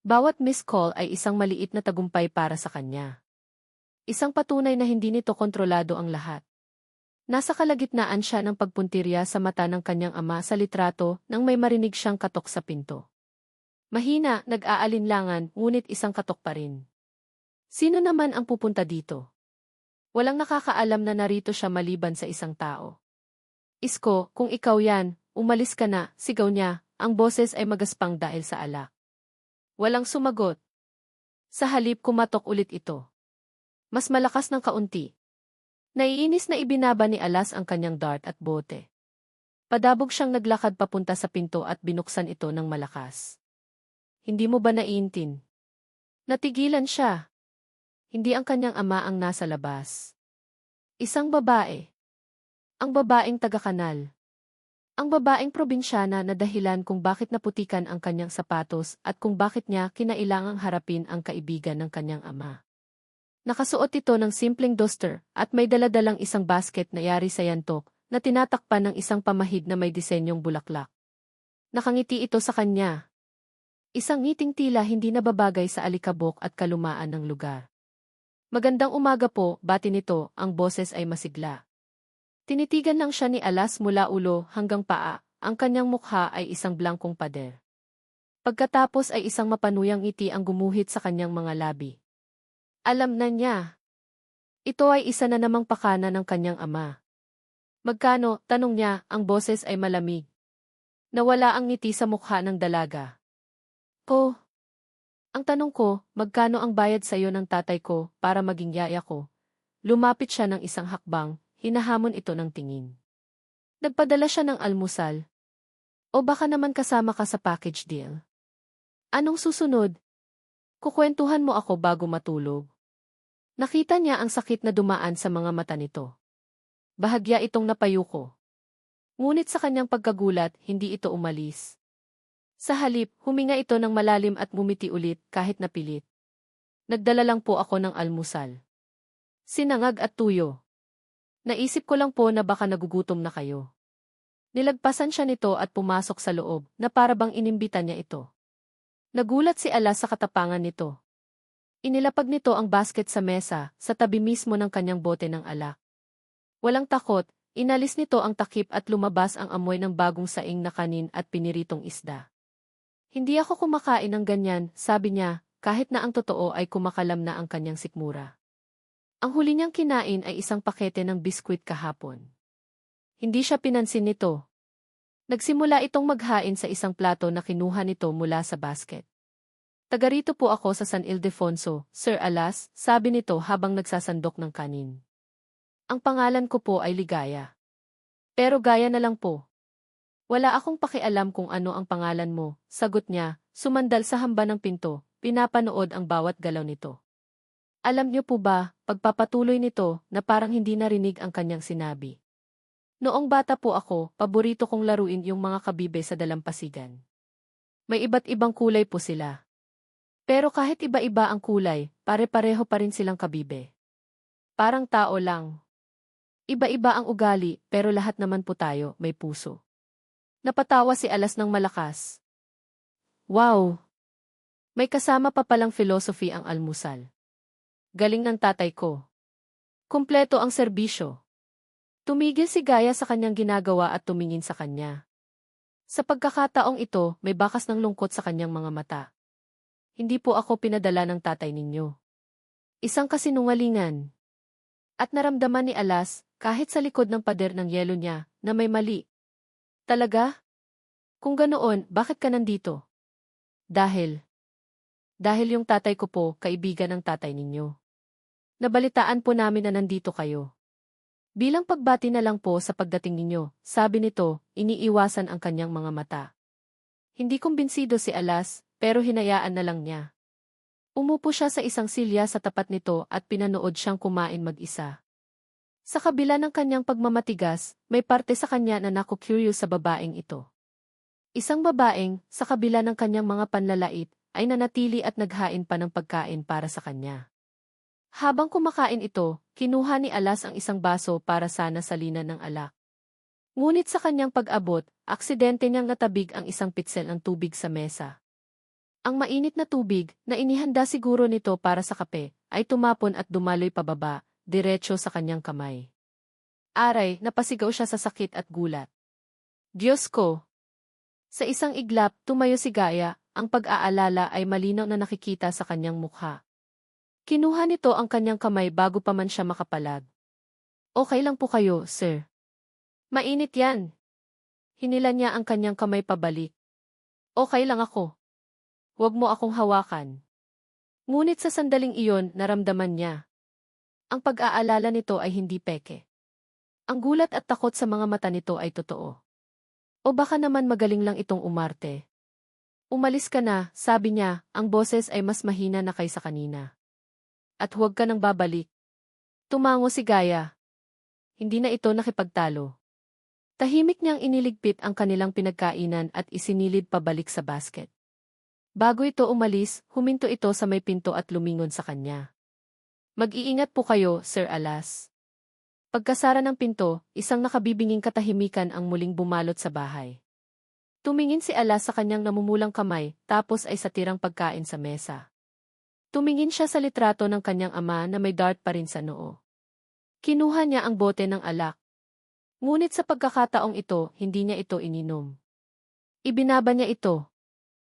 Bawat missed call ay isang maliit na tagumpay para sa kanya. Isang patunay na hindi nito kontrolado ang lahat. Nasa kalagitnaan siya ng pagpuntirya sa mata ng kanyang ama sa litrato nang may marinig siyang katok sa pinto. Mahina, nag-aalinlangan, ngunit isang katok pa rin. Sino naman ang pupunta dito? Walang nakakaalam na narito siya maliban sa isang tao. Isko, kung ikaw yan, umalis ka na, sigaw niya. Ang boses ay magaspang dahil sa alak. Walang sumagot. Sa halip kumatok ulit ito. Mas malakas ng kaunti. Naiinis na ibinaba ni Alas ang kanyang dart at bote. Padabog siyang naglakad papunta sa pinto at binuksan ito ng malakas. Hindi mo ba naiintin? Natigilan siya. Hindi ang kanyang ama ang nasa labas. Isang babae. Ang babaeng taga-kanal. Ang babaeng probinsyana na dahilan kung bakit naputikan ang kanyang sapatos at kung bakit niya kinailangang harapin ang kaibigan ng kanyang ama. Nakasuot ito ng simpleng duster at may daladalang isang basket na yari sa yantok na tinatakpan ng isang pamahid na may disenyong bulaklak. Nakangiti ito sa kanya. Isang ngiting tila hindi nababagay sa alikabok at kalumaan ng lugar. Magandang umaga po, bati nito, ang boses ay masigla. Tinitigan lang siya ni Alas mula ulo hanggang paa, ang kanyang mukha ay isang blankong pader. Pagkatapos ay isang mapanuyang ngiti ang gumuhit sa kanyang mga labi. Alam na niya. Ito ay isa na namang pakana ng kanyang ama. Magkano, tanong niya, ang boses ay malamig. Nawala ang ngiti sa mukha ng dalaga. Po. Ang tanong ko, magkano ang bayad sa iyo ng tatay ko para maging yaya ko? Lumapit siya ng isang hakbang. Hinahamon ito ng tingin. Nagpadala siya ng almusal. O baka naman kasama ka sa package deal. Anong susunod? Kukwentuhan mo ako bago matulog. Nakita niya ang sakit na dumaan sa mga mata nito. Bahagya itong napayuko. Ngunit sa kanyang pagkagulat, hindi ito umalis. Sa halip, huminga ito ng malalim at ngumiti ulit kahit napilit. Nagdala lang po ako ng almusal. Sinangag at tuyo. Naisip ko lang po na baka nagugutom na kayo. Nilagpasan siya nito at pumasok sa loob na para bang inimbitan niya ito. Nagulat si Alas sa katapangan nito. Inilapag nito ang basket sa mesa sa tabi mismo ng kanyang bote ng alak. Walang takot, inalis nito ang takip at lumabas ang amoy ng bagong saing na kanin at piniritong isda. Hindi ako kumakain ng ganyan, sabi niya, kahit na ang totoo ay kumakalam na ang kanyang sikmura. Ang huli niyang kinain ay isang pakete ng biskwit kahapon. Hindi siya pinansin nito. Nagsimula itong maghain sa isang plato na kinuha nito mula sa basket. Taga rito po ako sa San Ildefonso, Sir Alas, sabi nito habang nagsasandok ng kanin. Ang pangalan ko po ay Ligaya. Pero gaya na lang po. Wala akong pakialam kung ano ang pangalan mo, sagot niya, sumandal sa hamba ng pinto, pinapanood ang bawat galaw nito. Alam niyo po ba, pagpapatuloy nito na parang hindi narinig ang kanyang sinabi. Noong bata po ako, paborito kong laruin yung mga kabibe sa dalampasigan. May iba't ibang kulay po sila. Pero kahit iba-iba ang kulay, pare-pareho pa rin silang kabibe. Parang tao lang. Iba-iba ang ugali, pero lahat naman po tayo may puso. Napatawa si Alas ng malakas. Wow! May kasama pa palang philosophy ang almusal. Galing ng tatay ko. Kumpleto ang serbisyo. Tumigil si Gaya sa kanyang ginagawa at tumingin sa kanya. Sa pagkakataong ito, may bakas ng lungkot sa kanyang mga mata. Hindi po ako pinadala ng tatay ninyo. Isang kasinungalingan. At naramdaman ni Alas, kahit sa likod ng pader ng yelo niya, na may mali. Talaga? Kung ganoon, bakit ka nandito? Dahil yung tatay ko po, kaibigan ng tatay ninyo. Nabalitaan po namin na nandito kayo. Bilang pagbati na lang po sa pagdating ninyo, sabi nito, iniiwasan ang kanyang mga mata. Hindi kumbinsido si Alas, pero hinayaan na lang niya. Umupo siya sa isang silya sa tapat nito at pinanood siyang kumain mag-isa. Sa kabila ng kanyang pagmamatigas, may parte sa kanya na naku-curious sa babaeng ito. Isang babaeng, sa kabila ng kanyang mga panlalait, ay nanatili at naghain pa ng pagkain para sa kanya. Habang kumakain ito, kinuha ni Alas ang isang baso para sana salinan ng alak. Ngunit sa kanyang pag-abot, aksidente niyang natabig ang isang pitsel ng tubig sa mesa. Ang mainit na tubig, na inihanda siguro nito para sa kape, ay tumapon at dumaloy pababa, diretso sa kanyang kamay. Aray, napasigaw siya sa sakit at gulat. Diyos ko! Sa isang iglap, tumayo si Gaya, ang pag-aalala ay malinaw na nakikita sa kanyang mukha. Kinuha nito ang kanyang kamay bago pa man siya makapalag. Okay lang po kayo, sir. Mainit yan. Hinila niya ang kanyang kamay pabalik. Okay lang ako. Huwag mo akong hawakan. Ngunit sa sandaling iyon, naramdaman niya. Ang pag-aalala nito ay hindi peke. Ang gulat at takot sa mga mata nito ay totoo. O baka naman magaling lang itong umarte. Umalis ka na, sabi niya, ang boses ay mas mahina na kaysa kanina. At huwag ka nang babalik. Tumango si Gaya. Hindi na ito nakipagtalo. Tahimik niyang iniligpit ang kanilang pinagkainan at isinilid pabalik sa basket. Bago ito umalis, huminto ito sa may pinto at lumingon sa kanya. Mag-iingat po kayo, Sir Alas. Pagkasara ng pinto, isang nakabibinging katahimikan ang muling bumalot sa bahay. Tumingin si Alas sa kanyang namumulang kamay, tapos ay sa tirang pagkain sa mesa. Tumingin siya sa litrato ng kanyang ama na may dart pa rin sa noo. Kinuha niya ang bote ng alak. Ngunit sa pagkakataong ito, hindi niya ito ininom. Ibinaba niya ito.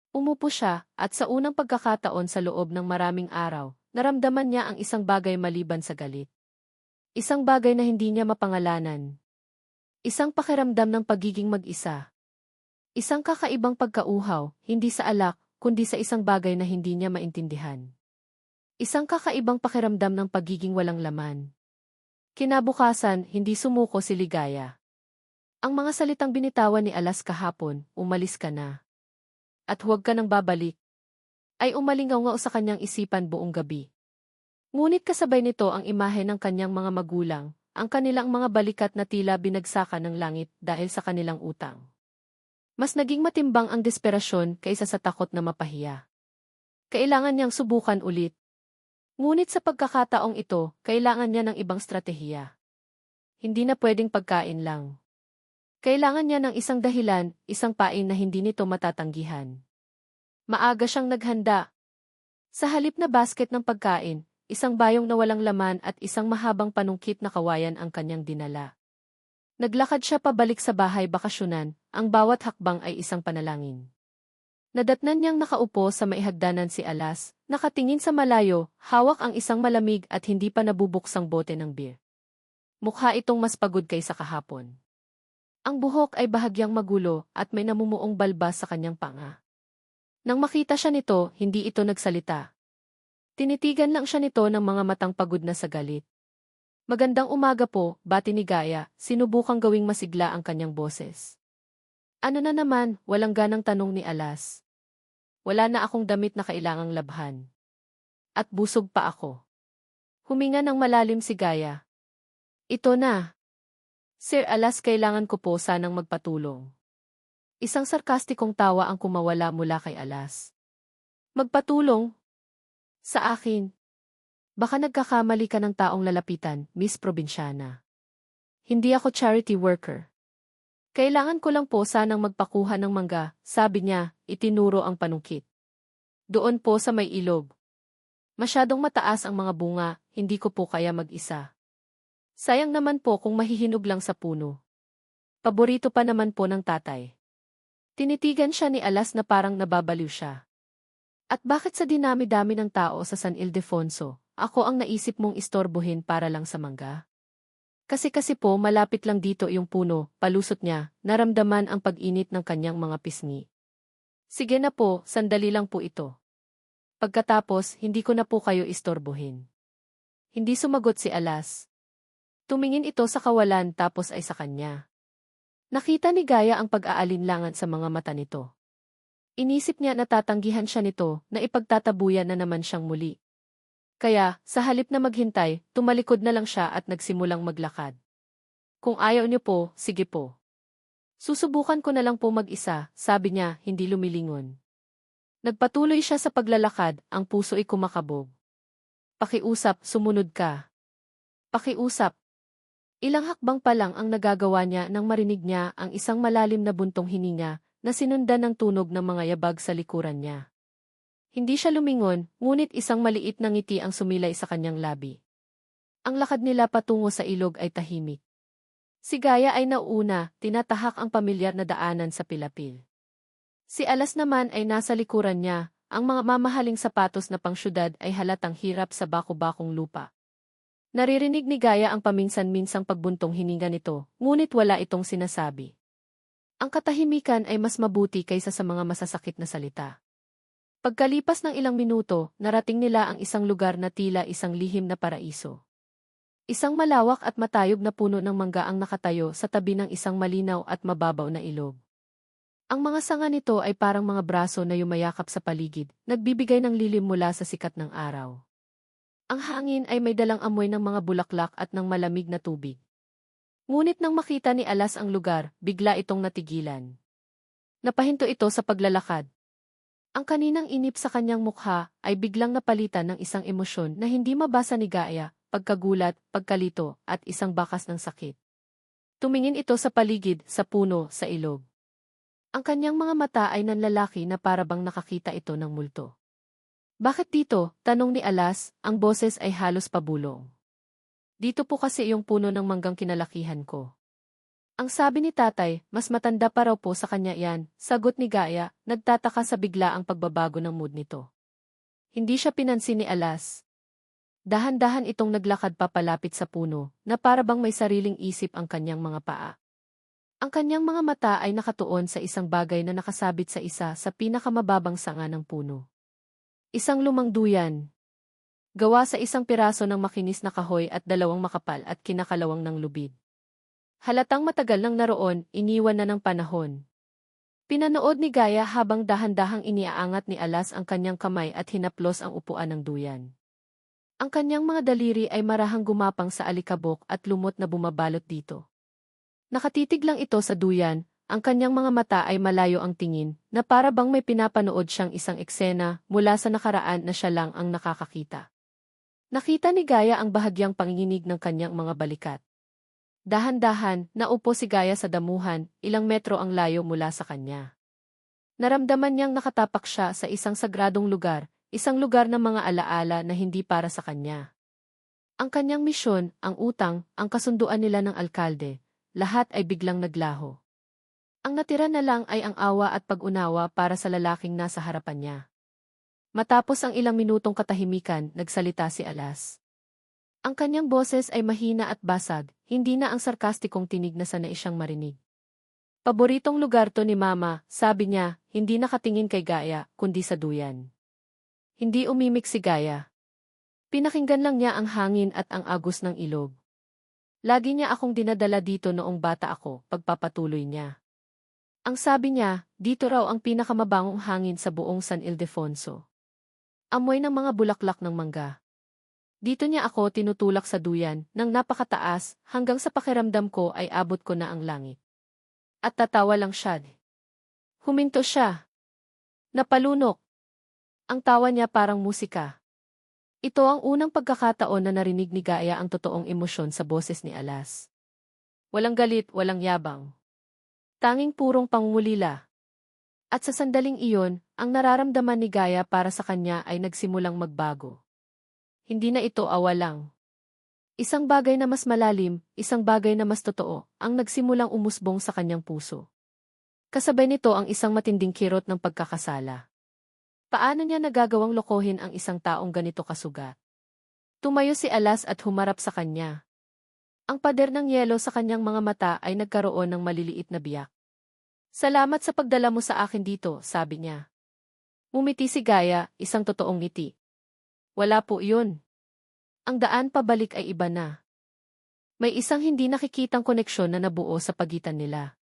Umupo siya, at sa unang pagkakataon sa loob ng maraming araw, naramdaman niya ang isang bagay maliban sa galit. Isang bagay na hindi niya mapangalanan. Isang pakiramdam ng pagiging mag-isa. Isang kakaibang pagkauhaw, hindi sa alak, kundi sa isang bagay na hindi niya maintindihan. Isang kakaibang pakiramdam ng pagiging walang laman. Kinabukasan, hindi sumuko si Ligaya. Ang mga salitang binitawan ni Alas kahapon, umalis ka na. At huwag ka nang babalik, ay umalingaw-ngaw sa kanyang isipan buong gabi. Ngunit kasabay nito ang imahe ng kanyang mga magulang, ang kanilang mga balikat na tila binagsakan ng langit dahil sa kanilang utang. Mas naging matimbang ang desperasyon kaysa sa takot na mapahiya. Kailangan niyang subukan ulit. Ngunit sa pagkakataong ito, kailangan niya ng ibang stratehiya. Hindi na pwedeng pagkain lang. Kailangan niya ng isang dahilan, isang pain na hindi nito matatanggihan. Maaga siyang naghanda. Sa halip na basket ng pagkain, isang bayong na walang laman at isang mahabang panungkit na kawayan ang kanyang dinala. Naglakad siya pabalik sa bahay bakasyonan, ang bawat hakbang ay isang panalangin. Nadatnan niyang nakaupo sa maihagdanan si Alas, nakatingin sa malayo, hawak ang isang malamig at hindi pa nabubuksang bote ng beer. Mukha itong mas pagod kaysa kahapon. Ang buhok ay bahagyang magulo at may namumuong balbas sa kanyang panga. Nang makita siya nito, hindi ito nagsalita. Tinitigan lang siya nito ng mga matang pagod na sa galit. Magandang umaga po, bati ni Gaya, sinubukang gawing masigla ang kanyang boses. Ano na naman, walang ganang tanong ni Alas. wala na akong damit na kailangang labhan. At busog pa ako. Huminga ng malalim si Gaia. Ito na. Sir Alas, kailangan ko po sanang magpatulong. Isang sarkastikong tawa ang kumawala mula kay Alas. Magpatulong? Sa akin? Baka nagkakamali ka ng taong lalapitan, Miss Probinsyana. Hindi ako charity worker. Kailangan ko lang po sanang magpakuha ng mangga, sabi niya, itinuro ang panungkit. Doon po sa may ilog. Masyadong mataas ang mga bunga, hindi ko po kaya mag-isa. Sayang naman po kung mahihinog lang sa puno. Paborito pa naman po ng tatay. Tinitigan siya ni Alas na parang nababaliw siya. At bakit sa dinami-dami ng tao sa San Ildefonso, ako ang naisip mong istorbohin para lang sa mangga? Kasi po malapit lang dito yung puno, palusot niya, naramdaman ang pag-init ng kanyang mga pisngi. Sige na po, sandali lang po ito. Pagkatapos, hindi ko na po kayo istorbohin. Hindi sumagot si Alas. Tumingin ito sa kawalan tapos ay sa kanya. Nakita ni Gaia ang pag-aalinlangan sa mga mata nito. Inisip niya na tatanggihan siya nito na ipagtatabuyan na naman siyang muli. Kaya, sa halip na maghintay, tumalikod na lang siya at nagsimulang maglakad. Kung ayaw niyo po, sige po. Susubukan ko na lang po mag-isa, sabi niya, hindi lumilingon. Nagpatuloy siya sa paglalakad, ang puso ay kumakabog. Pakiusap, sumunod ka. Pakiusap. Ilang hakbang pa lang ang nagagawa niya nang marinig niya ang isang malalim na buntong hininga na sinundan ng tunog ng mga yabag sa likuran niya. Hindi siya lumingon, ngunit isang maliit na ngiti ang sumilay sa kanyang labi. Ang lakad nila patungo sa ilog ay tahimik. Si Gaia ay nauuna, tinatahak ang pamilyar na daanan sa pilapil. Si Alas naman ay nasa likuran niya, ang mga mamahaling sapatos na pangsyudad ay halatang hirap sa bako-bakong lupa. Naririnig ni Gaia ang paminsan-minsang pagbuntong hininga nito, ngunit wala itong sinasabi. Ang katahimikan ay mas mabuti kaysa sa mga masasakit na salita. Pagkalipas ng ilang minuto, narating nila ang isang lugar na tila isang lihim na paraiso. Isang malawak at matayog na puno ng mangga ang nakatayo sa tabi ng isang malinaw at mababaw na ilog. Ang mga sanga nito ay parang mga braso na yumayakap sa paligid, nagbibigay ng lilim mula sa sikat ng araw. Ang hangin ay may dalang amoy ng mga bulaklak at ng malamig na tubig. Ngunit nang makita ni Alas ang lugar, bigla itong natigilan. Napahinto ito sa paglalakad. Ang kaninang inip sa kanyang mukha ay biglang napalitan ng isang emosyon na hindi mabasa ni Gaia, pagkagulat, pagkalito, at isang bakas ng sakit. Tumingin ito sa paligid, sa puno, sa ilog. Ang kanyang mga mata ay nanlalaki na parabang nakakita ito ng multo. Bakit dito? Tanong ni Alas, ang boses ay halos pabulong. Dito po kasi yung puno ng manggang kinalakihan ko. Ang sabi ni tatay, mas matanda pa raw po sa kanya yan, sagot ni Gaia, nagtataka sa bigla ang pagbabago ng mood nito. Hindi siya pinansin ni Alas. Dahan-dahan itong naglakad papalapit sa puno, na parabang may sariling isip ang kanyang mga paa. Ang kanyang mga mata ay nakatuon sa isang bagay na nakasabit sa isa sa pinakamababang sanga ng puno. Isang lumang duyan. Gawa sa isang piraso ng makinis na kahoy at dalawang makapal at kinakalawang ng lubid. Halatang matagal nang naroon, iniwan na ng panahon. Pinanood ni Gaia habang dahan-dahang iniaangat ni Alas ang kanyang kamay at hinaplos ang upuan ng duyan. Ang kanyang mga daliri ay marahang gumapang sa alikabok at lumot na bumabalot dito. Nakatitig lang ito sa duyan, ang kanyang mga mata ay malayo ang tingin, na para bang may pinapanood siyang isang eksena mula sa nakaraan na siya lang ang nakakakita. Nakita ni Gaia ang bahagyang panginginig ng kanyang mga balikat. Dahan-dahan, naupo si Gaia sa damuhan, ilang metro ang layo mula sa kanya. Naramdaman niyang nakatapak siya sa isang sagradong lugar, isang lugar ng mga alaala na hindi para sa kanya. Ang kanyang misyon, ang utang, ang kasunduan nila ng alkalde, lahat ay biglang naglaho. Ang natira na lang ay ang awa at pag-unawa para sa lalaking nasa harapan niya. Matapos ang ilang minutong katahimikan, nagsalita si Alas. Ang kanyang boses ay mahina at basag, hindi na ang sarkastikong tinig na sanay siyang marinig. Paboritong lugar to ni Mama, sabi niya, hindi nakatingin kay Gaia, kundi sa duyan. Hindi umimik si Gaia. Pinakinggan lang niya ang hangin at ang agos ng ilog. Lagi niya akong dinadala dito noong bata ako, pagpapatuloy niya. Ang sabi niya, dito raw ang pinakamabangong hangin sa buong San Ildefonso. Amoy ng mga bulaklak ng mangga. Dito niya ako tinutulak sa duyan, ng napakataas, hanggang sa pakiramdam ko ay abot ko na ang langit. At tatawa lang siya. Huminto siya. Napalunok. Ang tawa niya parang musika. Ito ang unang pagkakataon na narinig ni Gaia ang totoong emosyon sa boses ni Alas. Walang galit, walang yabang. Tanging purong pangungulila. At sa sandaling iyon, ang nararamdaman ni Gaia para sa kanya ay nagsimulang magbago. Hindi na ito awa lang. Isang bagay na mas malalim, isang bagay na mas totoo, ang nagsimulang umusbong sa kanyang puso. Kasabay nito ang isang matinding kirot ng pagkakasala. Paano niya nagagawang lokohin ang isang taong ganito kasugat? Tumayo si Alas at humarap sa kanya. Ang pader ng yelo sa kanyang mga mata ay nagkaroon ng maliliit na biyak. Salamat sa pagdala mo sa akin dito, sabi niya. Ngumiti si Gaia, isang totoong ngiti. Wala po yun. Ang daan pabalik ay iba na. May isang hindi nakikitang koneksyon na nabuo sa pagitan nila.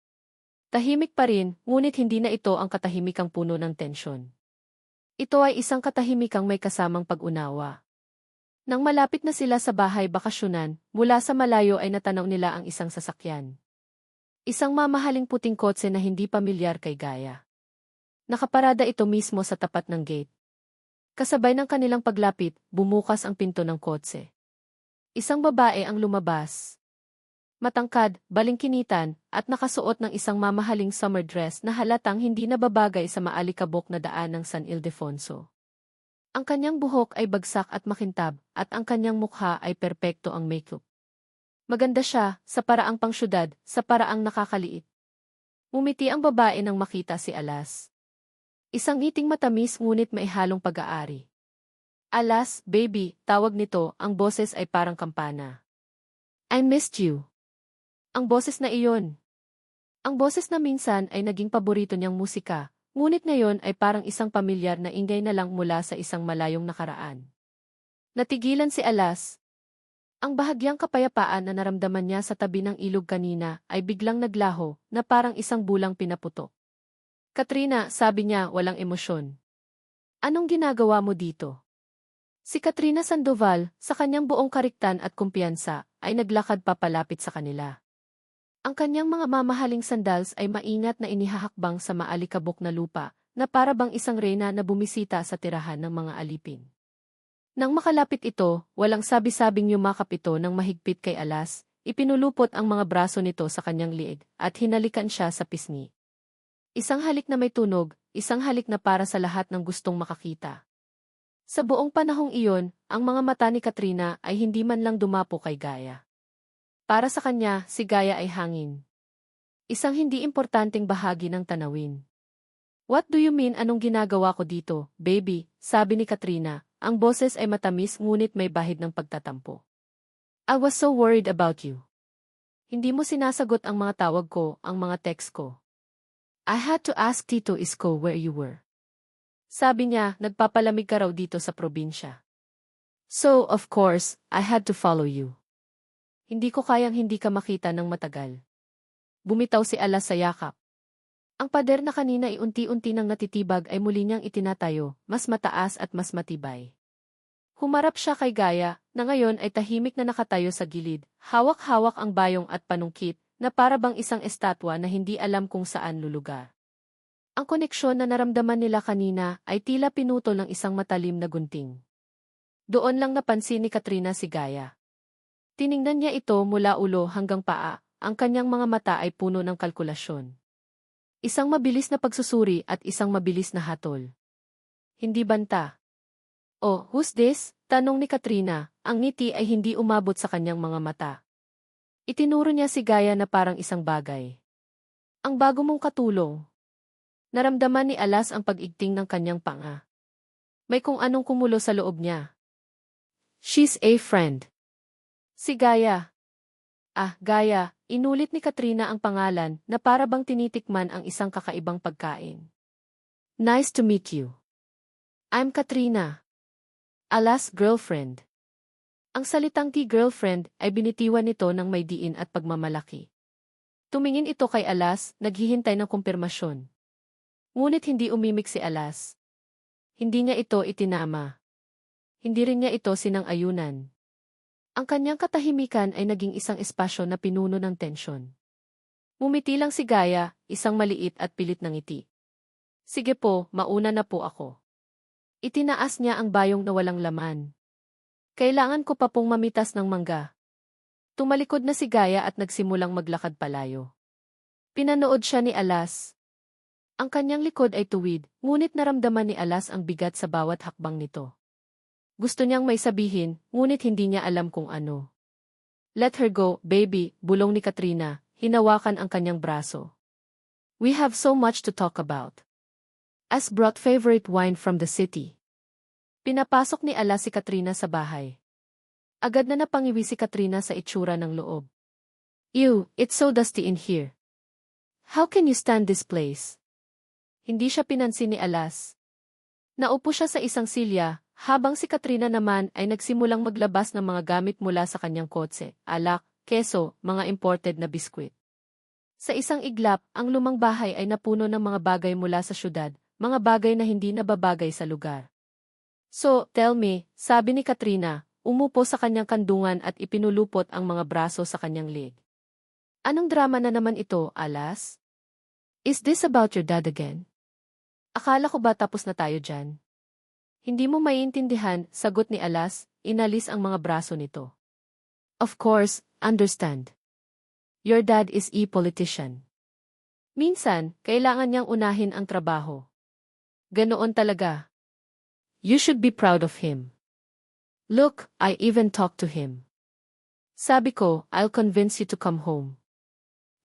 Tahimik pa rin, ngunit hindi na ito ang katahimikang puno ng tensyon. Ito ay isang katahimikang may kasamang pag-unawa. Nang malapit na sila sa bahay bakasyonan, mula sa malayo ay natanaw nila ang isang sasakyan. Isang mamahaling puting kotse na hindi pamilyar kay Gaia. Nakaparada ito mismo sa tapat ng gate. Kasabay ng kanilang paglapit, bumukas ang pinto ng kotse. Isang babae ang lumabas. Matangkad, balingkinitan, at nakasuot ng isang mamahaling summer dress na halatang hindi nababagay sa maalikabok na daan ng San Ildefonso. Ang kanyang buhok ay bagsak at makintab, at ang kanyang mukha ay perpekto ang makeup. Maganda siya, sa paraang pangsyudad, sa paraang nakakaliit. Umiti ang babae nang makita si Alas. Isang ngiting matamis ngunit may halong pag-aari. Alas, baby, tawag nito, ang boses ay parang kampana. I missed you. Ang boses na iyon. Ang boses na minsan ay naging paborito niyang musika, ngunit ngayon ay parang isang pamilyar na ingay na lang mula sa isang malayong nakaraan. Natigilan si Alas. Ang bahagyang kapayapaan na naramdaman niya sa tabi ng ilog kanina ay biglang naglaho na parang isang bulang pinaputok. Katrina, sabi niya, walang emosyon. Anong ginagawa mo dito? Si Katrina Sandoval, sa kanyang buong kariktan at kumpiyansa, ay naglakad papalapit sa kanila. Ang kanyang mga mamahaling sandals ay maingat na inihahakbang sa maalikabok na lupa, na para bang isang reyna na bumisita sa tirahan ng mga alipin. Nang makalapit ito, walang sabi-sabing yumakap ito ng mahigpit kay Alas, ipinulupot ang mga braso nito sa kanyang liig, at hinalikan siya sa pisngi. Isang halik na may tunog, isang halik na para sa lahat ng gustong makakita. Sa buong panahong iyon, ang mga mata ni Katrina ay hindi man lang dumapo kay Gaia. Para sa kanya, si Gaia ay hangin. Isang hindi importanteng bahagi ng tanawin. What do you mean anong ginagawa ko dito, baby? Sabi ni Katrina, ang boses ay matamis ngunit may bahid ng pagtatampo. I was so worried about you. Hindi mo sinasagot ang mga tawag ko, ang mga text ko. I had to ask Tito Isko where you were. Sabi niya, nagpapalamig ka raw dito sa probinsya. So, of course, I had to follow you. Hindi ko kayang hindi ka makita ng matagal. Bumitaw si Alas sa yakap. Ang pader na kanina ay unti-unti nang natitibag ay muli niyang itinatayo, mas mataas at mas matibay. Humarap siya kay Gaia, na ngayon ay tahimik na nakatayo sa gilid, hawak-hawak ang bayong at panungkit, na para bang isang estatwa na hindi alam kung saan lulugar. Ang koneksyon na naramdaman nila kanina ay tila pinutol ng isang matalim na gunting. Doon lang napansin ni Katrina si Gaia. Tiningnan niya ito mula ulo hanggang paa, ang kanyang mga mata ay puno ng kalkulasyon. Isang mabilis na pagsusuri at isang mabilis na hatol. Hindi banta. Oh, who's this? Tanong ni Katrina, ang ngiti ay hindi umabot sa kanyang mga mata. Itinuro niya si Gaia na parang isang bagay. Ang bago mong katulong. Naramdaman ni Alas ang pag-igting ng kanyang panga. May kung anong kumulo sa loob niya. She's a friend. Si Gaia. Ah, Gaia, inulit ni Katrina ang pangalan na para bang tinitikman ang isang kakaibang pagkain. Nice to meet you. I'm Katrina. Alas' girlfriend. Ang salitang girlfriend ay binitiwan nito ng may diin at pagmamalaki. Tumingin ito kay Alas, naghihintay ng kumpirmasyon. Ngunit hindi umimik si Alas. Hindi niya ito itinama. Hindi rin niya ito sinang-ayunan. Ang kanyang katahimikan ay naging isang espasyo na pinuno ng tensyon. Ngumiti lang si Gaia, isang maliit at pilit na ngiti. Sige po, mauna na po ako. Itinaas niya ang bayong na walang laman. Kailangan ko pa pong mamitas ng mangga. Tumalikod na si Gaia at nagsimulang maglakad palayo. Pinanood siya ni Alas. Ang kanyang likod ay tuwid, ngunit naramdaman ni Alas ang bigat sa bawat hakbang nito. Gusto niyang may sabihin, ngunit hindi niya alam kung ano. Let her go, baby, bulong ni Katrina, hinawakan ang kanyang braso. We have so much to talk about. As brought favorite wine from the city. Pinapasok ni Alas si Katrina sa bahay. Agad na napangiwi si Katrina sa itsura ng loob. Ew, it's so dusty in here. How can you stand this place? Hindi siya pinansin ni Alas. Naupo siya sa isang silya, habang si Katrina naman ay nagsimulang maglabas ng mga gamit mula sa kanyang kotse, alak, keso, mga imported na biskwit. Sa isang iglap, ang lumang bahay ay napuno ng mga bagay mula sa syudad, mga bagay na hindi nababagay sa lugar. So, tell me, sabi ni Katrina, umupo sa kanyang kandungan at ipinulupot ang mga braso sa kanyang leg. Anong drama na naman ito, Alas? Is this about your dad again? Akala ko ba tapos na tayo dyan? Hindi mo maiintindihan, sagot ni Alas, inalis ang mga braso nito. Of course, understand. Your dad is a politician. Minsan, kailangan niyang unahin ang trabaho. Ganoon talaga. You should be proud of him. Look, I even talked to him. Sabi ko, I'll convince you to come home.